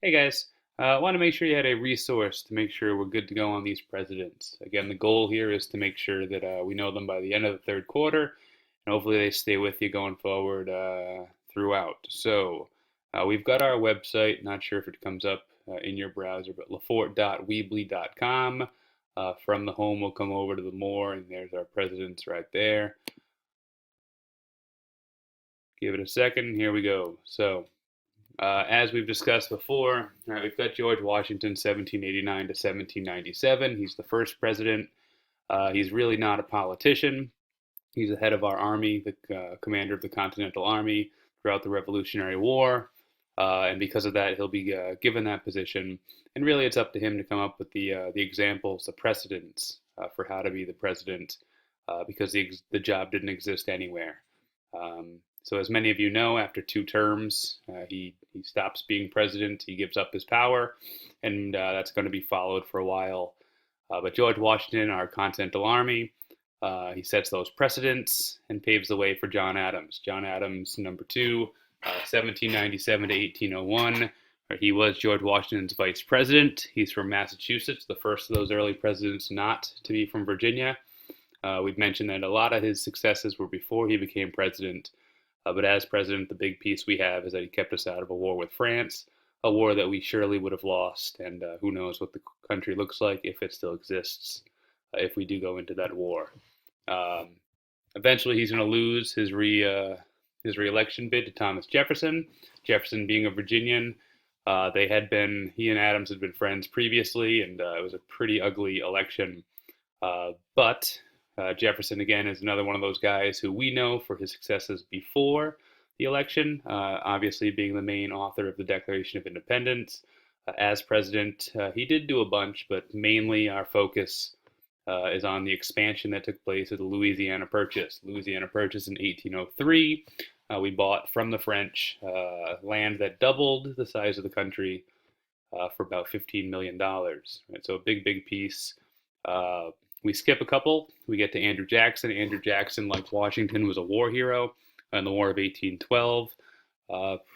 Hey guys, I want to make sure you had a resource to make sure we're good to go on these presidents. Again, the goal here is to make sure that we know them by the end of the third quarter, and hopefully they stay with you going forward throughout. We've got our website. Not sure if it comes up in your browser, but lafort.weebly.com. From the home, we'll come over to the more, and there's our presidents right there. Give it a second. Here we go. As we've discussed before, we've got George Washington, 1789 to 1797. He's the first president. He's really not a politician. He's the head of our army, the commander of the Continental Army throughout the Revolutionary War. And because of that, he'll be given that position. And really, it's up to him to come up with the examples, the precedents for how to be the president, because the job didn't exist anywhere. So, as many of you know, after two terms, he stops being president. He gives up his power, and that's going to be followed for a while. But George Washington, our Continental Army, he sets those precedents and paves the way for John Adams. John Adams, number two, 1797 to 1801. He was George Washington's vice president. He's from Massachusetts, the first of those early presidents not to be from Virginia. We've mentioned that a lot of his successes were before he became president. But as president, the big piece we have is that he kept us out of a war with France, a war that we surely would have lost. And who knows what the country looks like if it still exists, if we do go into that war. Um, Eventually, he's going to lose his reelection bid to Thomas Jefferson. Jefferson, being a Virginian, he and Adams had been friends previously, and it was a pretty ugly election. But Jefferson, again, is another one of those guys who we know for his successes before the election, obviously being the main author of the Declaration of Independence. As president, he did do a bunch, but mainly our focus is on the expansion that took place at the Louisiana Purchase. Louisiana Purchase in 1803. We bought from the French land that doubled the size of the country for about $15 million. Right? So a big, big piece. We skip a couple. We get to Andrew Jackson. Andrew Jackson, like Washington, was a war hero in the War of 1812.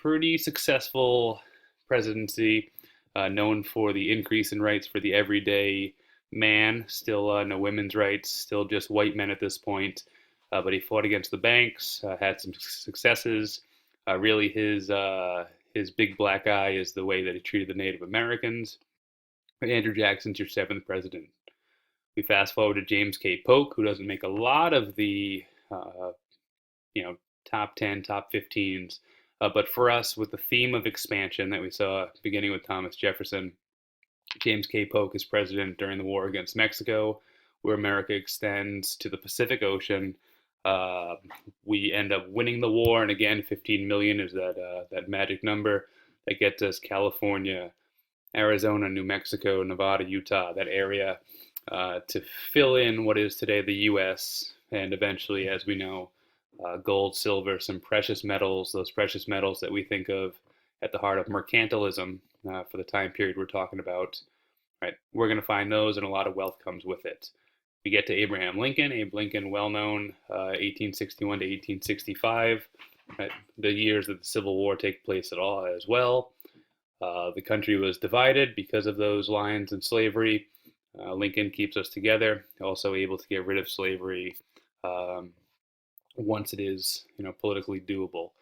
Pretty successful presidency, known for the increase in rights for the everyday man. Still no women's rights, still just white men at this point. But he fought against the banks, had some successes. Really, his big black eye is the way that he treated the Native Americans. Andrew Jackson's your seventh president. We fast forward to James K. Polk, who doesn't make a lot of the top 10, top 15s. But for us, with the theme of expansion that we saw beginning with Thomas Jefferson, James K. Polk is president during the war against Mexico, where America extends to the Pacific Ocean. We end up winning the war, and again, 15 million is that magic number that gets us California, Arizona, New Mexico, Nevada, Utah, that area, to fill in what is today the U.S. and eventually, as we know, gold, silver, some precious metals, those precious metals that we think of at the heart of mercantilism for the time period we're talking about. Right, we're going to find those, and a lot of wealth comes with it. We get to Abraham Lincoln. Abe Lincoln, well known, 1861 to 1865, right, the years that the Civil War take place at all as well. The country was divided because of those lines and slavery. Lincoln keeps us together, also able to get rid of slavery once it is, politically doable.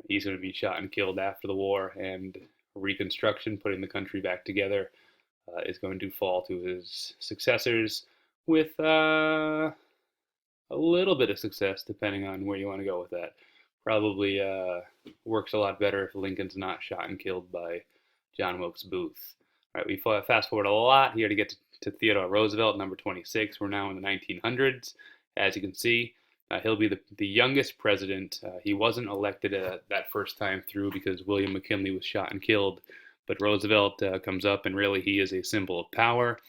He's going to be shot and killed after the war, and Reconstruction, putting the country back together, is going to fall to his successors with a little bit of success, depending on where you want to go with that. Probably works a lot better if Lincoln's not shot and killed by John Wilkes Booth. All right, we fast forward a lot here to get to Theodore Roosevelt, number 26. We're now in the 1900s. As you can see, he'll be the youngest president. He wasn't elected that first time through because William McKinley was shot and killed. But Roosevelt comes up, and really he is a symbol of power.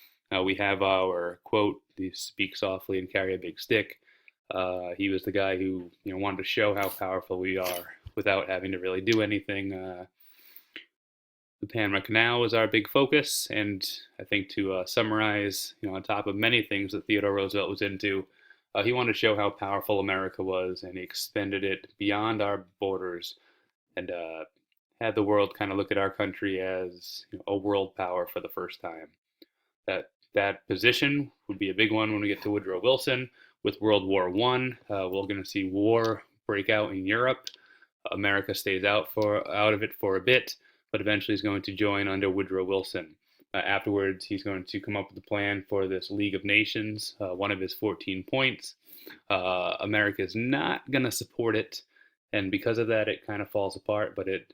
We have our quote, "Speak softly and carry a big stick." He was the guy who wanted to show how powerful we are without having to really do anything. The Panama Canal was our big focus, and I think to summarize, on top of many things that Theodore Roosevelt was into, he wanted to show how powerful America was, and he expanded it beyond our borders. And had the world kind of look at our country as a world power for the first time. That position would be a big one when we get to Woodrow Wilson. With World War One, we're going to see war break out in Europe. America stays out of it for a bit, but eventually is going to join under Woodrow Wilson. Afterwards, he's going to come up with a plan for this League of Nations, one of his 14 points. America is not going to support it, and because of that, it kind of falls apart, but it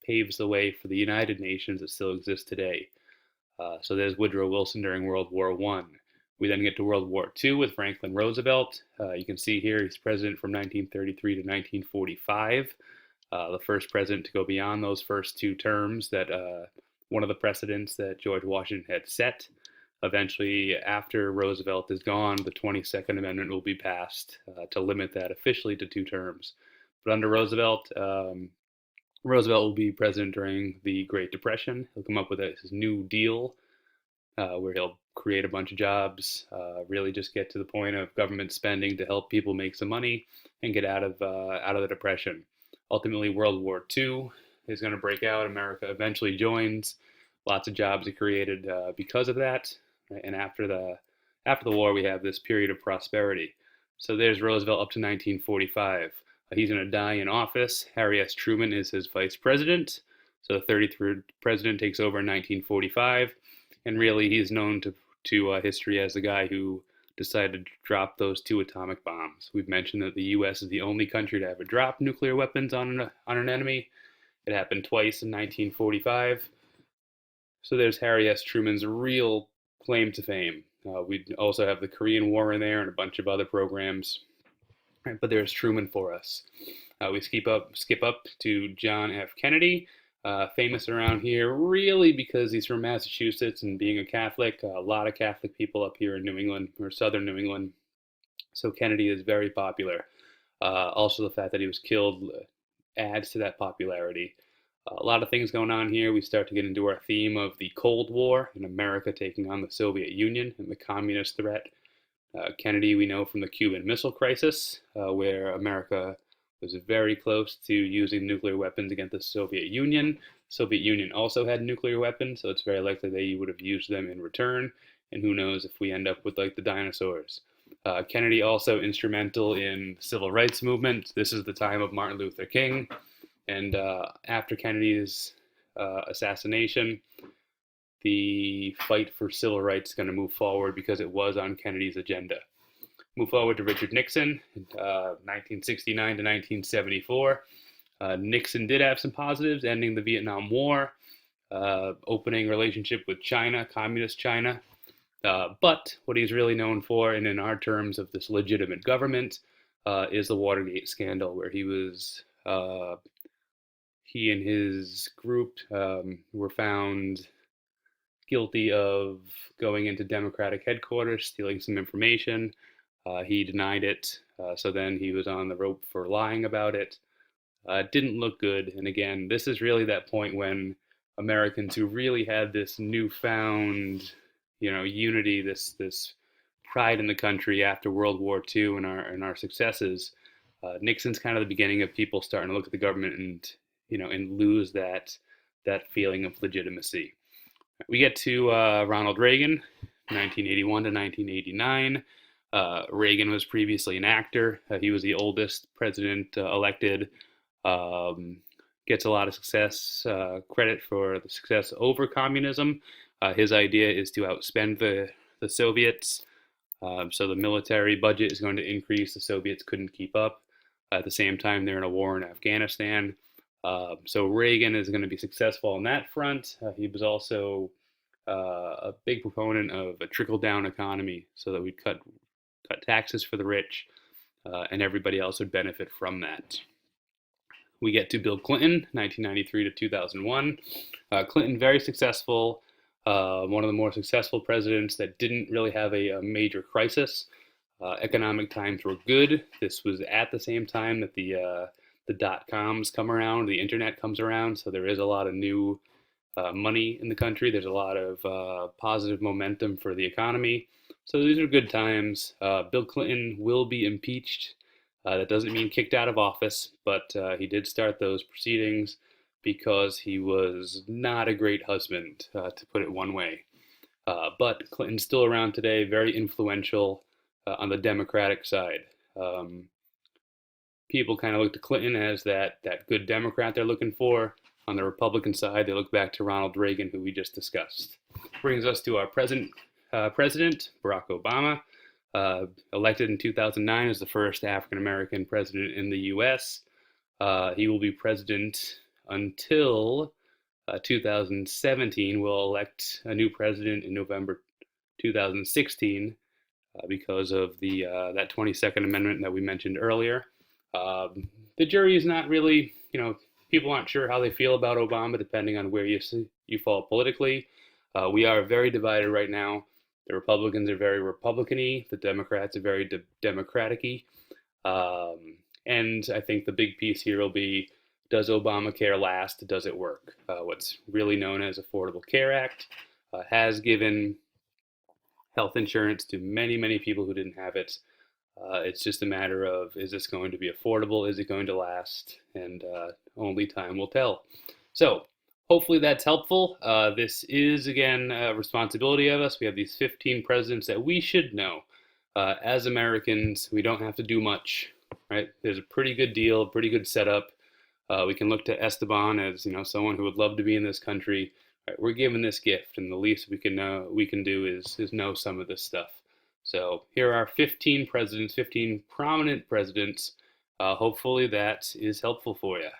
paves the way for the United Nations that still exists today. So there's Woodrow Wilson during World War One. We then get to World War II with Franklin Roosevelt. You can see here he's president from 1933 to 1945, the first president to go beyond those first two terms, that one of the precedents that George Washington had set. Eventually, after Roosevelt is gone, the 22nd Amendment will be passed to limit that officially to 2 terms. But under Roosevelt, Roosevelt will be president during the Great Depression. He'll come up with his New Deal, where he'll create a bunch of jobs, really just get to the point of government spending to help people make some money and get out of the Depression. Ultimately, World War II is going to break out. America eventually joins. Lots of jobs are created because of that. And after the war, we have this period of prosperity. So there's Roosevelt up to 1945. He's going to die in office. Harry S. Truman is his vice president. So the 33rd president takes over in 1945. And really, he's known to history as the guy who decided to drop those 2 atomic bombs. We've mentioned that the U.S. is the only country to ever drop nuclear weapons on an enemy. It happened twice in 1945. So there's Harry S. Truman's real claim to fame. We also have the Korean War in there and a bunch of other programs. But there's Truman for us. We skip up to John F. Kennedy, famous around here really because he's from Massachusetts, and being a Catholic, a lot of Catholic people up here in New England, or southern New England. So Kennedy is very popular. Also, the fact that he was killed adds to that popularity. A lot of things going on here. We start to get into our theme of the Cold War and America taking on the Soviet Union and the communist threat. Kennedy, we know from the Cuban Missile Crisis, where America was very close to using nuclear weapons against the Soviet Union. Soviet Union also had nuclear weapons, so it's very likely they would have used them in return. And who knows if we end up with like the dinosaurs. Kennedy also instrumental in the civil rights movement. This is the time of Martin Luther King. And after Kennedy's assassination, the fight for civil rights is going to move forward because it was on Kennedy's agenda. Move forward to Richard Nixon, 1969 to 1974. Nixon did have some positives, ending the Vietnam War, opening relationship with China, communist China. But what he's really known for, and in our terms of this legitimate government, is the Watergate scandal, where he and his group were found guilty of going into Democratic headquarters, stealing some information. He denied it, so then he was on the rope for lying about it. It didn't look good, and again, this is really that point when Americans who really had this newfound, unity, this pride in the country after World War II and our successes. Nixon's kind of the beginning of people starting to look at the government and lose that feeling of legitimacy. We get to Ronald Reagan, 1981 to 1989. Reagan was previously an actor. He was the oldest president elected. Gets a lot of success, credit for the success over communism. His idea is to outspend the Soviets. So the military budget is going to increase. The Soviets couldn't keep up. At the same time, they're in a war in Afghanistan. So Reagan is going to be successful on that front. He was also a big proponent of a trickle-down economy, so that we'd cut taxes for the rich, and everybody else would benefit from that. We get to Bill Clinton, 1993 to 2001. Clinton, very successful, one of the more successful presidents that didn't really have a major crisis. Economic times were good. This was at the same time that the dot-coms come around, the internet comes around, so there is a lot of new money in the country. There's a lot of positive momentum for the economy. So these are good times. Bill Clinton will be impeached. That doesn't mean kicked out of office, but he did start those proceedings. because he was not a great husband, to put it one way. But Clinton's still around today, very influential on the Democratic side. Um, People kind of look to Clinton as that good Democrat they're looking for. On the Republican side, they look back to Ronald Reagan, who we just discussed. Brings us to our present president, Barack Obama, elected in 2009 as the first African American president in the U.S. He will be president until 2017. We'll elect a new president in November 2016 because of the that 22nd Amendment that we mentioned earlier. The jury is not really, people aren't sure how they feel about Obama, depending on where you fall politically. We are very divided right now. The Republicans are very Republican-y. The Democrats are very Democratic-y. And I think the big piece here will be, does Obamacare last? Does it work? What's really known as Affordable Care Act has given health insurance to many, many people who didn't have it. It's just a matter of, is this going to be affordable? Is it going to last? And only time will tell. So hopefully that's helpful. This is, again, a responsibility of us. We have these 15 presidents that we should know. As Americans, we don't have to do much, right? There's a pretty good deal, a pretty good setup. We can look to Esteban as, someone who would love to be in this country. Right, we're given this gift, and the least we can do is know some of this stuff. So here are 15 presidents, 15 prominent presidents. Hopefully that is helpful for you.